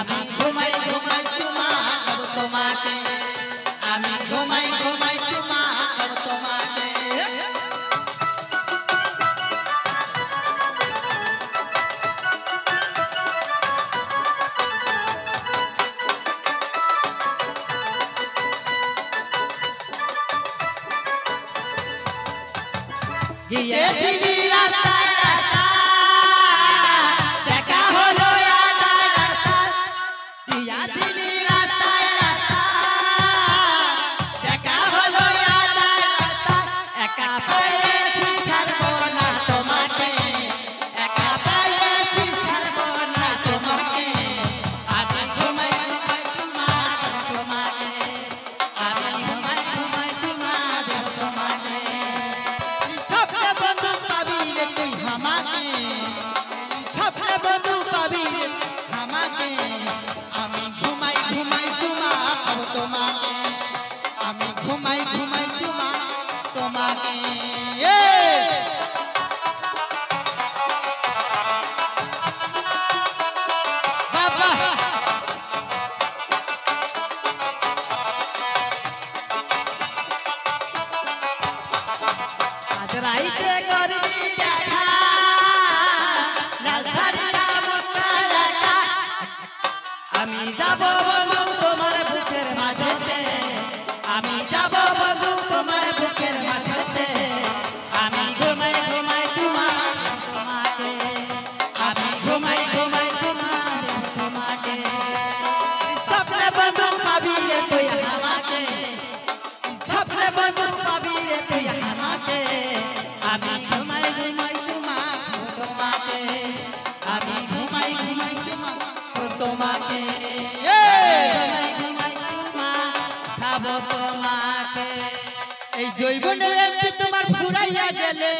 আমি ঘুমাই ঘুমাই চুমা খাবো তোমাকে আমি ঘুমাই ঘুমাই চুমা খাবো তোমাকে গিয়েছিলি রাস্তায় দেখা হলো গিয়েছিলি রাস্তায় দেখা হলো একা পেয়েছি ছাড়বো না তোমাকে একা পেয়েছি ছাড়বো না তোমাকে আমি ঘুমাই ঘুমাই চুমা তোমাকে আমি ঘুমাই ঘুমাই চুমা দেব তোমাকে सबसे बंधु पाबी रे तुम हमाके सबसे बंधु पाबी रे हमाके आमी घुमाई घुमाई चुमा अब तुम्हाके आमी घुमाई घुमाई चुमा तुम्हाके बाबा राइते गरमी देखा लाल साड़ीटा मोटा লাগা আমি যাব বন্ধু তোমার বুকের মাঝেতে আমি যাব বন্ধু তোমার বুকের মাঝেতে আমি ঘুমাই ঘুমাই চুমা তোমাকে আমি ঘুমাই ঘুমাই চুমা তোমাকে সপনে বন্ধু পাবি রে তুই আমাকে সপনে বন্ধু পাবি রে তুই আমাকে আমি ঘুমাই ঘুমাই চুমা তোমাকে আমি ঘুমাই ঘুমাই চুমা তোমাকে ঘুমাই ঘুমাই চুমা খাবো তোমাকে এই জৈবনের তোমার ফুরাইয়া গেলে